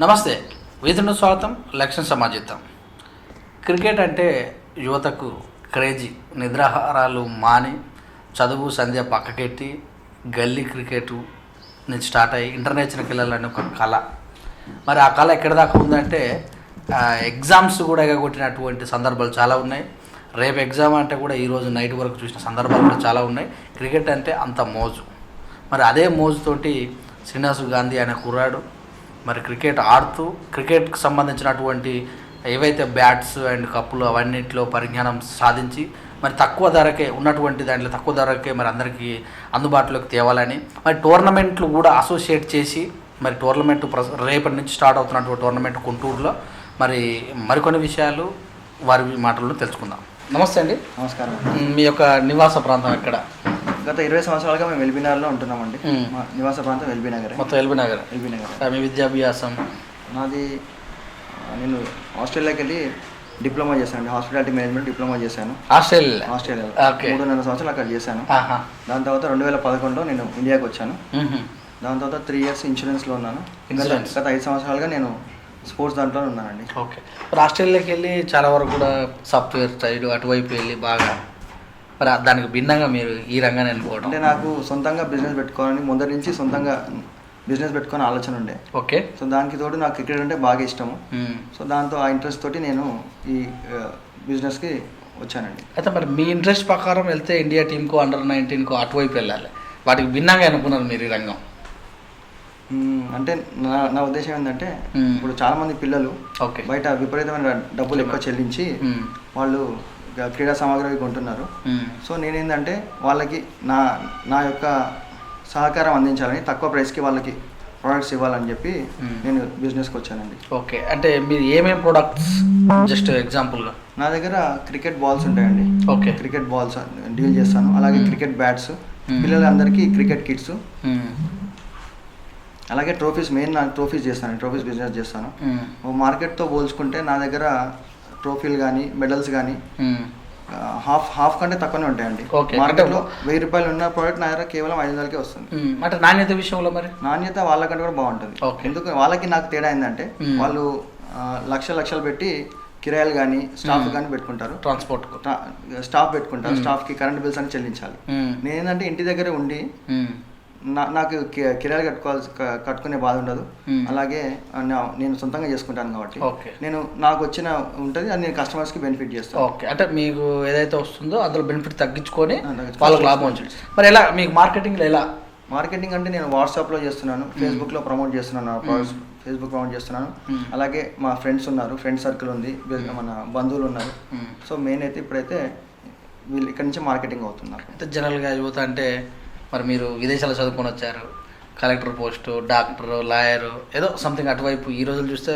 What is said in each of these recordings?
నమస్తే, వీధును స్వాగతం. లక్ష్యం సమాజిద్దాం. క్రికెట్ అంటే యువతకు క్రేజీ. నిద్రాహారాలు మాని చదువు సంధ్య పక్కకెట్టి గల్లీ క్రికెట్ నుంచి స్టార్ట్ అయ్యి ఇంటర్నేషనల్కి వెళ్ళాలని ఒక కళ. మరి ఆ కళ ఎక్కడి దాకా ఉందంటే ఎగ్జామ్స్ కూడా ఎగగొట్టినటువంటి సందర్భాలు చాలా ఉన్నాయి. రేపు ఎగ్జామ్ అంటే కూడా ఈరోజు నైట్ వరకు చూసిన సందర్భాలు కూడా చాలా ఉన్నాయి. క్రికెట్ అంటే అంత మోజు. మరి అదే మోజుతోటి శ్రీనివాస్ గాంధీ అనే కుర్రాడు మరి క్రికెట్ ఆడుతూ క్రికెట్కి సంబంధించినటువంటి ఏవైతే బ్యాట్స్ అండ్ కప్పులు అవన్నింటిలో పరిజ్ఞానం సాధించి మరి తక్కువ ధరకే ఉన్నటువంటి దాంట్లో తక్కువ ధరకే మరి అందరికీ అందుబాటులోకి తేవాలని మరి టోర్నమెంట్లు కూడా అసోసియేట్ చేసి మరి టోర్నమెంట్ రేపటి నుంచి స్టార్ట్ అవుతున్నటువంటి టోర్నమెంట్ గుంటూరులో మరి మరికొన్ని విషయాలు వారి మాటల్లో తెలుసుకుందాం. నమస్తే అండి. నమస్కారం. మీ యొక్క నివాస ప్రాంతం ఎక్కడ? గత 20 సంవత్సరాలుగా మేము ఎల్బీనగర్లో ఉంటున్నామండి. మా నివాస ప్రాంతం ఎల్బీనగర్. మొత్తం ఎల్బీనగర్. మీ విద్యాభ్యాసం? నాది నేను ఆస్ట్రేలియాకి వెళ్ళి డిప్లొమా చేశాను. హాస్పిటాలిటీ మేనేజ్మెంట్ డిప్లొమా చేశాను ఆస్ట్రేలియాలో. 3.5 సంవత్సరాలు అక్కడ చేశాను. దాని తర్వాత 2011లో నేను ఇండియాకి వచ్చాను. దాని తర్వాత 3 years ఇన్సూరెన్స్లో ఉన్నాను. గత 5 సంవత్సరాలుగా నేను స్పోర్ట్స్ దాంట్లో ఉన్నానండి. ఓకే. మరి ఆస్ట్రేలియాకి వెళ్ళి చాలా వరకు కూడా సాఫ్ట్వేర్ సైడ్ అటువైపు వెళ్ళి బాగా మరి దానికి భిన్నంగా మీరు ఈ రంగాన్ని వెళ్ళిపోవడం అంటే నాకు సొంతంగా బిజినెస్ పెట్టుకోవాలని మొదటి నుంచి సొంతంగా బిజినెస్ పెట్టుకోని ఆలోచన ఉండే. ఓకే. సో దానికి తోడు నాకు క్రికెట్ అంటే బాగా ఇష్టము. సో దాంతో ఆ ఇంట్రెస్ట్ తోటి నేను ఈ బిజినెస్కి వచ్చానండి. అయితే మరి మీ ఇంట్రెస్ట్ ప్రకారం వెళ్తే ఇండియా టీంకు అండర్-19 అటువైపు వెళ్ళాలి. వాటికి భిన్నంగా అనుకున్నారు మీరు ఈ రంగం? అంటే నా ఉద్దేశం ఏంటంటే ఇప్పుడు చాలా మంది పిల్లలు బయట విపరీతమైన డబ్బులు ఎక్కువ చెల్లించి వాళ్ళు క్రీడా సామాగ్రి కొంటున్నారు. సో నేనేంటంటే వాళ్ళకి నా యొక్క సహకారం అందించాలని తక్కువ ప్రైస్కి వాళ్ళకి ప్రోడక్ట్స్ ఇవ్వాలని చెప్పి నేను బిజినెస్కి వచ్చానండి. ఓకే. అంటే మీరు ఏమేమి ప్రోడక్ట్స్ జస్ట్ ఎగ్జాంపుల్గా? నా దగ్గర క్రికెట్ బాల్స్ ఉంటాయండి. ఓకే. క్రికెట్ బాల్స్ డీల్ చేస్తాను. అలాగే క్రికెట్ బ్యాట్స్, పిల్లలందరికీ క్రికెట్ కిట్స్, అలాగే ట్రోఫీస్. మెయిన్ నాకు ట్రోఫీస్ చేస్తాను, ట్రోఫీస్ బిజినెస్ చేస్తాను. మార్కెట్తో పోల్చుకుంటే నా దగ్గర ట్రోఫీలు కానీ మెడల్స్ కానీ హాఫ్ కంటే తక్కువనే ఉంటాయండి. మార్కెట్లో 1000 రూపాయలు ఉన్న ప్రోడక్ట్ నా దగ్గర కేవలం 500కే వస్తుంది. అంటే నాణ్యత విషయంలో మరి నాణ్యత వాళ్ళకంటే కూడా బాగుంటుంది. ఎందుకు వాళ్ళకి నాకు తేడా ఏంటంటే వాళ్ళు లక్షలు పెట్టి కిరాయిలు కానీ స్టాఫ్ కానీ పెట్టుకుంటారు, ట్రాన్స్పోర్ట్ స్టాఫ్ పెట్టుకుంటారు. స్టాఫ్కి కరెంట్ బిల్స్ అని చెల్లించాలి. నేనేంటంటే ఇంటి దగ్గరే ఉండి నాకు కిరాయిలు కట్టుకునే బాధ ఉండదు. అలాగే నేను సొంతంగా చేసుకుంటాను కాబట్టి నాకు వచ్చిన ఉంటుంది అది నేను కస్టమర్స్కి బెనిఫిట్ చేస్తాను. ఓకే. అంటే మీకు ఏదైతే వస్తుందో అందులో బెనిఫిట్ తగ్గించుకొని వాళ్ళకి లాభం వచ్చింది. మరి ఎలా మీకు మార్కెటింగ్లో ఎలా? మార్కెటింగ్ అంటే నేను వాట్సాప్లో చేస్తున్నాను, ఫేస్బుక్లో ప్రమోట్ చేస్తున్నాను, నా ప్రోడక్ట్స్ ఫేస్బుక్ ప్రమోట్ చేస్తున్నాను. అలాగే మా ఫ్రెండ్స్ ఉన్నారు, ఫ్రెండ్ సర్కిల్ ఉంది, మన బంధువులు ఉన్నారు. సో మెయిన్ అయితే ఇప్పుడైతే వీళ్ళు ఇక్కడ నుంచి మార్కెటింగ్ అవుతున్నారు. అంటే జనరల్గా యువత అంటే మరి మీరు విదేశాల్లో చదువుకొని వచ్చారు, కలెక్టర్ పోస్టు, డాక్టరు, లాయరు, ఏదో సంథింగ్ అటువైపు. ఈ రోజులు చూస్తే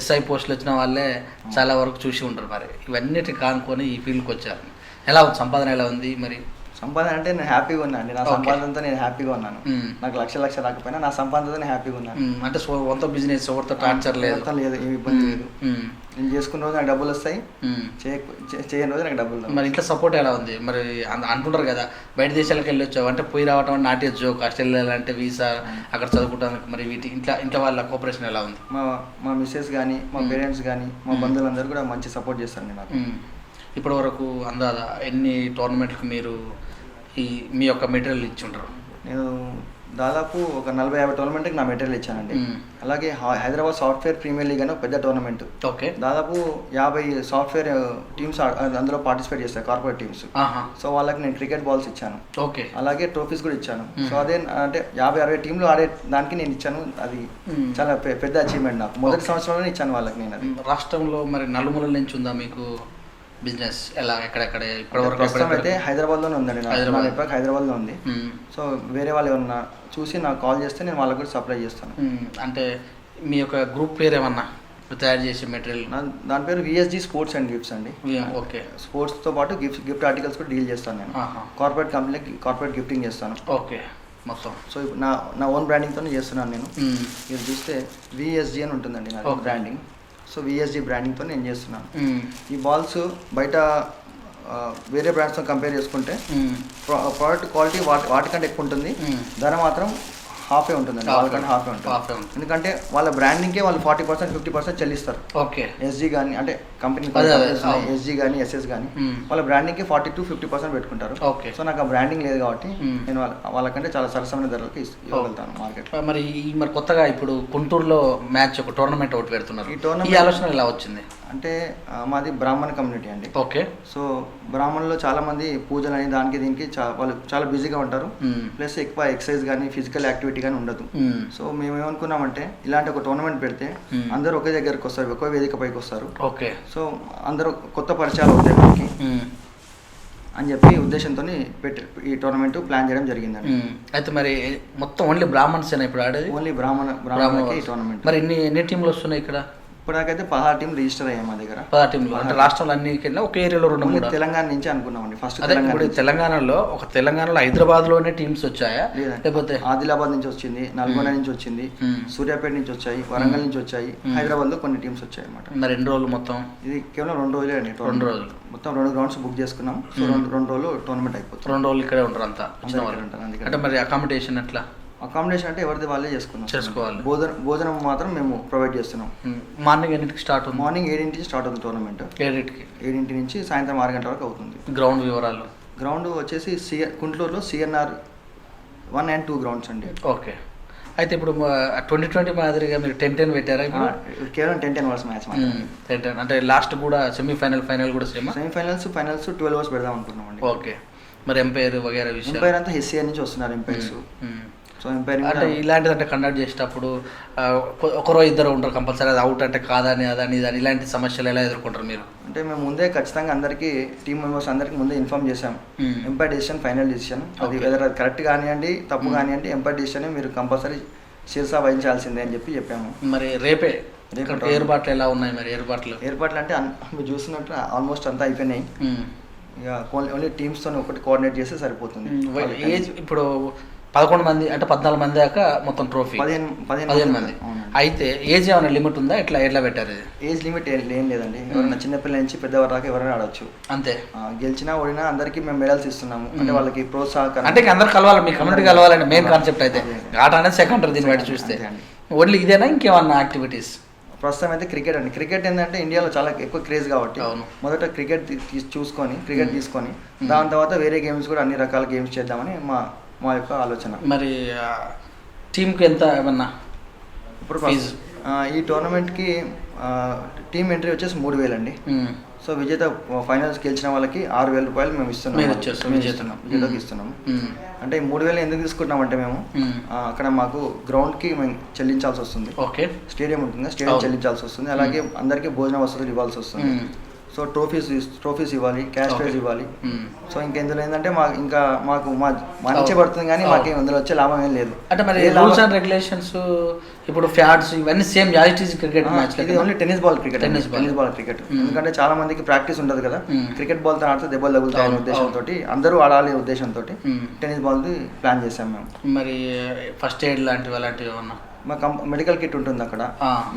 SI పోస్టులు వచ్చిన వాళ్ళే చాలా వరకు చూసి ఉంటారు. మరి ఇవన్నిటి కానుకొని ఈ ఫీల్డ్కి వచ్చారు. ఎలా ఉంది సంపాదన? ఎలా ఉంది మరి సంపాదన? అంటే నేను హ్యాపీగా ఉన్నాను అండి. నా సంపాదనతో నేను హ్యాపీగా ఉన్నాను. నాకు లక్ష రాకపోయినా నా సంపాదనతో నేను హ్యాపీగా ఉన్నాను. అంటే సొంత బిజినెస్ ఎవరితో టార్చర్ లేదు, ఏమి ఇబ్బంది లేదు. నేను చేసుకున్న రోజు నాకు డబ్బులు వస్తాయి, చేయని రోజు నాకు డబ్బులు. మరి ఇంట్లో సపోర్ట్ ఎలా ఉంది? మరి అంటుంటారు కదా బయట దేశాలకు వెళ్ళి వచ్చావు అంటే పోయి రావటం అంటే నాట్ ఏ జోక్. ఆస్ట్రేలియా అంటే వీసా అక్కడ చదువుకోవడానికి మరి ఇంట్లో వాళ్ళ కోఆపరేషన్ ఎలా ఉంది? మా మిస్సెస్ కానీ మా పేరెంట్స్ కానీ మా బంధువులందరూ కూడా మంచి సపోర్ట్ చేస్తారండి నాకు. ఇప్పటి వరకు అందాదా ఎన్ని టోర్నమెంట్లకు మీరు మీ యొక్క మెటీరియల్ ఇచ్చి ఉంటారు? నేను దాదాపు ఒక 40-50 టోర్నమెంట్కి నా మెటీరియల్ ఇచ్చానండి. అలాగే హైదరాబాద్ సాఫ్ట్వేర్ ప్రీమియర్ లీగ్ అని ఒక పెద్ద టోర్నమెంట్. ఓకే. దాదాపు 50 సాఫ్ట్వేర్ టీమ్స్ అందులో పార్టిసిపేట్ చేస్తాయి, కార్పొరేట్ టీమ్స్. సో వాళ్ళకి నేను క్రికెట్ బాల్స్ ఇచ్చాను. ఓకే. అలాగే ట్రోఫీస్ కూడా ఇచ్చాను. సో అదే అంటే 50-60 టీంలు ఆడే దానికి నేను ఇచ్చాను. అది చాలా పెద్ద అచీవ్మెంట్ నాకు. మొదటి సంవత్సరంలోనే ఇచ్చాను వాళ్ళకి నేను. అది రాష్ట్రంలో మరి నలుమూలల నుంచి ఉందా మీకు బిజినెస్? ఎలా ఎక్కడెక్కడ ప్రస్తుతం అయితే హైదరాబాద్లోనే ఉందండి. నా నెట్వర్క్ హైదరాబాద్లో ఉంది. సో వేరే వాళ్ళు ఏమన్నా చూసి నాకు కాల్ చేస్తే నేను వాళ్ళకి కూడా సప్లై చేస్తాను. అంటే మీ యొక్క గ్రూప్ పేరు ఏమన్నా తయారు చేసే మెటీరియల్? దాని పేరు VSG స్పోర్ట్స్ అండ్ గిఫ్ట్స్ అండి. ఓకే. స్పోర్ట్స్తో పాటు గిఫ్ట్ ఆర్టికల్స్ కూడా డీల్ చేస్తాను నేను. కార్పొరేట్ కంపెనీకి కార్పొరేట్ గిఫ్టింగ్ చేస్తాను. ఓకే. మొత్తం సో నా ఓన్ బ్రాండింగ్తోనే చేస్తున్నాను నేను. మీరు చూస్తే VSG అని ఉంటుందండి నా బ్రాండింగ్. సో VSG బ్రాండింగ్తో నేను చేస్తున్నాను. ఈ బాల్స్ బయట వేరే బ్రాండ్స్తో కంపేర్ చేసుకుంటే ప్రోడక్ట్ క్వాలిటీ వాటికంటే ఎక్కువ ఉంటుంది. ధర మాత్రం హాఫే ఉంటుందండి, వాళ్ళకంటే హాఫే ఉంటుంది. ఎందుకంటే వాళ్ళ బ్రాండింగ్కే వాళ్ళు 40% 50% చెల్లిస్తారు. ఓకే, ఎస్జీ కానీ అంటే కంపెనీ ఎస్జీ కానీ ఎస్ఎస్ కానీ వాళ్ళ బ్రాండింగ్కి 40 to 50% పెట్టుకుంటారు. సో నాకు ఆ బ్రాండింగ్ లేదు కాబట్టి నేను వాళ్ళకంటే చాలా సరసమైన ధరలకి ఇవ్వగలుగుతాను మార్కెట్. మరి కొత్తగా ఇప్పుడు గుంటూరులో మ్యాచ్ ఒక టోర్నమెంట్ ఒకటి పెడుతున్నారు. ఈ ఆలోచన ఎలా వచ్చింది? అంటే మాది బ్రాహ్మణ కమ్యూనిటీ అండి. ఓకే. సో బ్రాహ్మణుల్లో చాలా మంది పూజలు అని దానికి దీనికి వాళ్ళు చాలా బిజీగా ఉంటారు. ప్లస్ ఎక్కువ ఎక్సర్సైజ్ కానీ ఫిజికల్ యాక్టివిటీ కానీ ఉండదు. సో మేము ఏమనుకున్నామంటే ఇలాంటి ఒక టోర్నమెంట్ పెడితే అందరూ ఒకే దగ్గరికి వస్తారు, ఒకే వేదిక పైకి వస్తారు. ఓకే. సో అందరూ కొత్త పరిచయాలు అవుతాయి మనకి అని చెప్పి ఉద్దేశంతో ఈ టోర్నమెంట్ ప్లాన్ చేయడం జరిగిందండి. అయితే మరి మొత్తం ఓన్లీ బ్రాహ్మణ్స్ ఇప్పుడు ఆడేది? ఓన్లీ బ్రాహ్మణకి ఈ టోర్నమెంట్. మరి ఎన్ని టీంలు వస్తున్నాయి ఇక్కడ? ఇప్పుడు నాకైతే 16 టీం రిజిస్టర్ అయ్యాయి మా దగ్గర. 16 టీంలు అంటే రాష్ట్రంలో అన్నిటికీ ఒక ఏరియాలో 2-3. తెలంగాణ నుంచి అనుకున్నామండి ఫస్ట్. తెలంగాణలో హైదరాబాద్లోనే టీమ్స్ వచ్చాయా లేకపోతే? ఆదిలాబాద్ నుంచి వచ్చింది, నల్గొండ నుంచి వచ్చింది, సూర్యాపేట నుంచి వచ్చాయి, వరంగల్ నుంచి వచ్చాయి, హైదరాబాద్లో కొన్ని టీమ్స్ వచ్చాయి అన్నమాట. మరి 2 రోజులు మొత్తం? ఇది కేవలం 2 రోజులే అండి. 2 రోజులు మొత్తం 2 గ్రౌండ్స్ బుక్ చేసుకున్నాం. సో 2 రోజులు టోర్నమెంట్ అయిపోతుంది. 2 రోజులు ఇక్కడే ఉంటారు అంతా? అంటే మరి అకామిడేషన్ ఎట్లా? అకామిడేషన్ అంటే ఎవరిది వాళ్ళే చేసుకోవాలి. భోజనం మాత్రం మేము ప్రొవైడ్ చేస్తున్నాం. మార్నింగ్ ఎన్నింటికి స్టార్ట్ అవుతుంది? మార్నింగ్ 7 నుంచి స్టార్ట్ అవుతుంది టోర్నమెంట్. 7 నుంచి సాయంత్రం 6 గంటల వరకు అవుతుంది. గ్రౌండ్ వివరాలు? గ్రౌండ్ వచ్చేసి గుంటూరులో CNR 1 and 2 గ్రౌండ్స్ అండి. ఓకే. అయితే ఇప్పుడు 2020 మాదిరిగా మీరు 10-10 పెట్టారా? ఇప్పుడు కేవలం 10-10 అవర్స్ మ్యాచ్. 10-10 అంటే లాస్ట్ కూడా సెమీఫైనల్ ఫైనల్ కూడా సేమ్? ఫైనల్స్ 12 అవర్స్ పెడదాం అనుకున్నామండి. ఓకే. మరి ఎంపైర్ వగేరా విషయం? ఎంపైర్ అంతా HCI నుంచి వస్తున్నారు ఎంపైర్స్. సో ఎంపైరింగ్ అంటే ఇలాంటిదంటే కండక్ట్ చేసేటప్పుడు ఒకరో ఇద్దరు ఉంటారు కంపల్సరీ, అది అవుట్ అంటే కాదని అదని ఇదని ఇలాంటి సమస్యలు ఎలా ఎదుర్కొంటారు మీరు? అంటే మేము ముందే ఖచ్చితంగా అందరికీ టీమ్ మెంబర్స్ అందరికీ ముందే ఇన్ఫార్మ్ చేసాం. ఎంపైర్ డెసిషన్ ఫైనల్ డెసిషన్, అది వెదర్ అది కరెక్ట్ కానివ్వండి తప్పు కానివ్వండి, ఎంపైర్ డెసిషన్ మీరు కంపల్సరీ శిరసా వహించాల్సిందే అని చెప్పి చెప్పాము. మరి రేపే ఏర్పాట్లు ఎలా ఉన్నాయి? మరి ఏర్పాట్లు అంటే మీరు చూస్తున్నట్టు ఆల్మోస్ట్ అంతా అయిపోయినాయి. ఇక ఓన్లీ టీమ్స్తో ఒకటి కోఆర్డినేట్ చేస్తే సరిపోతుంది. ఏజ్ ఇప్పుడు 11 మంది అంటే 14 మంది దాకా మొత్తం ట్రోఫీ? 15 మంది. అయితే ఏజ్ ఏమైనా లిమిట్ ఉందా? ఎట్లా పెట్టారు? ఏజ్ లిమిట్ ఏం లేదండి. ఎవరైనా చిన్నపిల్లల నుంచి పెద్దవారి దాకా ఎవరైనా ఆడొచ్చు అంతే. గెలిచినా ఓడినా అందరికీ మేము మెడల్స్ ఇస్తున్నాము. అంటే వాళ్ళకి ప్రోత్సాహం, అంటే అందరు కలవాలి, మీ కమ్యూనిటీ కలవాలండి మెయిన్ కాన్సెప్ట్. అయితే ఆట అనేది సెకండరీ దీన్ని బట్టి చూస్తే. ఓన్లీ ఇదేనా ఇంకేమన్నా యాక్టివిటీస్? ప్రస్తుతం అయితే క్రికెట్ అండి. క్రికెట్ ఏంటంటే ఇండియాలో చాలా ఎక్కువ క్రేజ్ కాబట్టి మొదట క్రికెట్ తీసుకొని దాని తర్వాత వేరే గేమ్స్ కూడా అన్ని రకాల గేమ్స్ చేద్దామని మా యొక్క ఆలోచన. మరి టీంకి ఎంత ఏమన్నా ఇప్పుడు ఈ టోర్నమెంట్కి టీమ్ ఎంట్రీ వచ్చేసి 3,000 అండి. సో విజేత ఫైనల్స్ గెలిచిన వాళ్ళకి 6,000 రూపాయలు మేము విజేతకి ఇస్తున్నాము. అంటే 3,000 ఎందుకు తీసుకుంటున్నామంటే మేము అక్కడ మాకు గ్రౌండ్కి మేము చెల్లించాల్సి వస్తుంది. ఓకే. స్టేడియం ఉంటుంది, స్టేడియం చెల్లించాల్సి వస్తుంది. అలాగే అందరికీ భోజన వసతులు ఇవ్వాల్సి వస్తుంది. సో ట్రోఫీస్ ఇవ్వాలి, క్యాష్ ప్రైజ్ ఇవ్వాలి. సో ఇంకెందులో ఏంటంటే మాకు మంచి పడుతుంది కానీ మాకు ఇందులో వచ్చే లాభం ఏం లేదు. అంటే మరి రూల్స్ అండ్ రెగ్యులేషన్స్ ఇప్పుడు ఫ్యాడ్స్ ఇవన్నీ సేమ్ యాజిటీస్ క్రికెట్ మ్యాచ్? ఇది ఓన్లీ టెన్నిస్ బాల్ క్రికెట్. ఎందుకంటే చాలా మందికి ప్రాక్టీస్ ఉండదు కదా, క్రికెట్ బాల్ తో ఆడితే దెబ్బలు తగులుతాయనే ఉద్దేశంతో అందరూ ఆడాలి ఉద్దేశంతో టెన్నిస్ బాల్ ప్లాన్ చేసాం మేము. మరి ఫస్ట్ ఎయిడ్ లాంటివి ఏమన్నా? మాకు మెడికల్ కిట్ ఉంటుంది అక్కడ,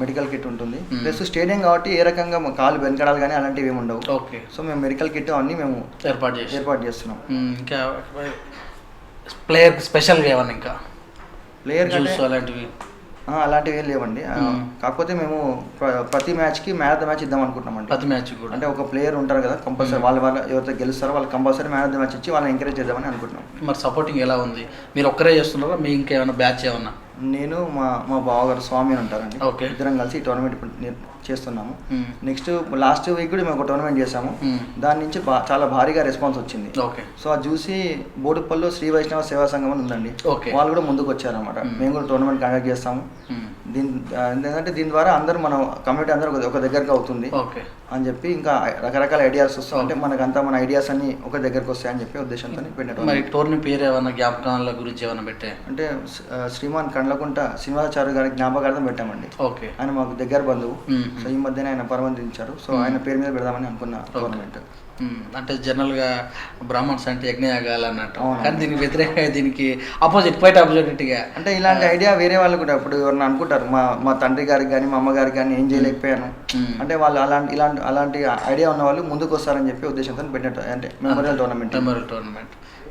మెడికల్ కిట్ ఉంటుంది. ప్లస్ స్టేడియం కాబట్టి ఏ రకంగా కాలు వెనకడాలు కానీ అలాంటివి ఏమి ఉండవు. ఓకే. సో మేము మెడికల్ కిట్ అన్నీ మేము ఏర్పాటు చేస్తున్నాం. ఇంకా ప్లేయర్ స్పెషల్గా ఏమన్నా ఇంకా ప్లేయర్ అలాంటివి ఏం లేవండి. కాకపోతే మేము ప్రతి మ్యాచ్కి మ్యాన్ ఆఫ్ ద మ్యాచ్ ఇద్దాం అనుకుంటున్నామండి. ప్రతి మ్యాచ్ కూడా అంటే ఒక ప్లేయర్ ఉంటారు కదా కంపల్సరీ, వాళ్ళు ఎవరైతే గెలుస్తారో వాళ్ళు compulsory man of the match ఇచ్చి వాళ్ళని ఎంకరేజ్ చేద్దామని అనుకుంటున్నాం. మరి సపోర్టింగ్ ఎలా ఉంది? మీరు ఒక్కరే చేస్తున్నారా, మీ ఇంకేమైనా బ్యాచ్ ఏమన్నా? నేను మా బావగారు స్వామి అని ఉంటారండి, ఇద్దరం కలిసి ఈ టోర్నమెంట్ చేస్తున్నాము. నెక్స్ట్ లాస్ట్ వీక్ కూడా మేము ఒక టోర్నమెంట్ చేసాము. దాని నుంచి చాలా భారీగా రెస్పాన్స్ వచ్చింది. సో అది చూసి బోడుపల్లిలో శ్రీ వైష్ణవ సేవా సంఘం అని ఉందండి, వాళ్ళు కూడా ముందుకు వచ్చారన్నమాట. మేము కూడా టోర్నమెంట్ కండక్ట్ చేస్తాము. ఎందుకంటే దీని ద్వారా అందరూ మన కమ్యూనిటీ అందరూ ఒక దగ్గరకు అవుతుంది అని చెప్పి ఇంకా రకరకాల ఐడియాస్ వస్తాయి. అంటే మనకంతా మన ఐడియాస్ అన్ని ఒక దగ్గరకు వస్తాయని చెప్పి ఉద్దేశంతో పెట్టారు. టోర్నమెంట్ పేరు ఏమన్నా జ్ఞాపకాల గురించి ఏమన్నా పెట్టే అంటే శ్రీమాన్ కండ్లకుంట శ్రీనివాసాచార్య గారి జ్ఞాపకార్థం పెట్టామండి. ఆయన మాకు దగ్గర బంధువు. సో ఈ మధ్యన ఆయన పరమందించారు. సో ఆయన పేరు మీద పెడదామని అనుకున్న టోర్నమెంట్. అంటే జనరల్గా బ్రాహ్మణ్స్ అంటే యజ్ఞయాగాలు అన్నట్టు, కానీ దీనికి వ్యతిరేకంగా దీనికి క్వైట్ ఆపోజిట్గా అంటే ఇలాంటి ఐడియా వేరే వాళ్ళు కూడా ఇప్పుడు ఎవరైనా అనుకుంటారు మా తండ్రి గారికి కానీ మా అమ్మగారికి కానీ ఏం చేయలేకపోయాను అంటే వాళ్ళు అలాంటి ఐడియా ఉన్న వాళ్ళు ముందుకు వస్తారని చెప్పి ఉద్దేశంతో పెట్టినట్టు. అంటే మెమోరియల్ టోర్నమెంట్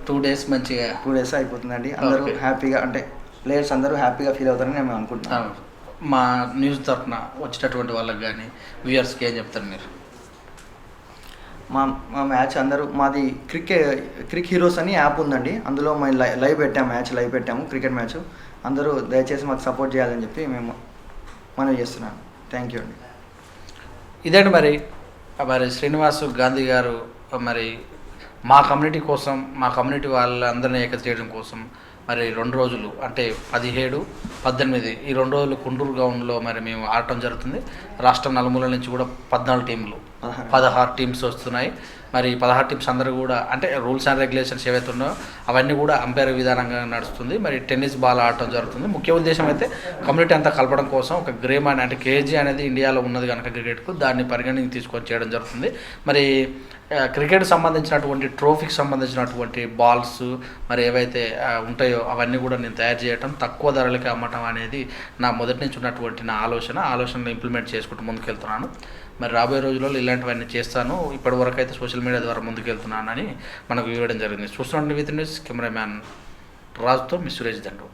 2 days మంచిగా 2 days అయిపోతుందండి. అందరూ హ్యాపీగా అంటే ప్లేయర్స్ అందరూ హ్యాపీగా ఫీల్ అవుతారని నేను అనుకుంటున్నాను. మా న్యూస్ తరఫున వచ్చేటటువంటి వాళ్ళకి కానీ వ్యూయర్స్కి ఏం చెప్తారు మీరు? మా మ్యాచ్ అందరూ మాది క్రిక్ హీరోస్ అని యాప్ ఉందండి, అందులో మేము లైవ్ పెట్టాము క్రికెట్ మ్యాచ్. అందరూ దయచేసి మాకు సపోర్ట్ చేయాలని చెప్పి మేము మనవి చేస్తున్నాను. థ్యాంక్ యూ అండి. ఇదేంటి మరి శ్రీనివాస్ గాంధీ గారు మరి మా కమ్యూనిటీ కోసం, మా కమ్యూనిటీ వాళ్ళందరినీ ఏకత చేయడం కోసం మరి 2 రోజులు అంటే 17, 18 ఈ 2 రోజులు గుంటూరు గ్రౌండ్లో మరి మేము ఆడటం జరుగుతుంది. రాష్ట్రం నలుమూలల నుంచి కూడా 14 టీంలు 16 టీమ్స్ వస్తున్నాయి. మరి 16 టీమ్స్ అందరూ కూడా అంటే రూల్స్ అండ్ రెగ్యులేషన్స్ ఏవైతే ఉన్నాయో అవన్నీ కూడా అంపైర్ విధానంగా నడుస్తుంది. మరి టెన్నిస్ బాల్ ఆడటం జరుగుతుంది. ముఖ్య ఉద్దేశం అయితే కమ్యూనిటీ అంతా కలపడం కోసం ఒక గేమ్ అంటే కేజీ అనేది ఇండియాలో ఉన్నది కనుక క్రికెట్కు దాన్ని పరిగణనకి తీసుకొని చేయడం జరుగుతుంది. మరి క్రికెట్ సంబంధించినటువంటి ట్రోఫీకి సంబంధించినటువంటి బాల్స్ మరి ఏవైతే ఉంటాయో అవన్నీ కూడా నేను తయారు చేయటం, తక్కువ ధరలకి అమ్మటం అనేది నా మొదటి నుంచి ఉన్నటువంటి నా ఆలోచనలు ఇంప్లిమెంట్ చేసుకుంటూ ముందుకెళ్తున్నాను. మరి రాబోయే రోజుల్లో ఇలాంటివన్నీ చేస్తాను. ఇప్పటి వరకు అయితే సోషల్ మీడియా ద్వారా ముందుకెళ్తున్నానని మనకు ఇవ్వడం జరిగింది. చూస్తున్నాండి విత్ న్యూస్ కెమెరామ్యాన్ రాజుతో మిస్ సురేష్ దండు.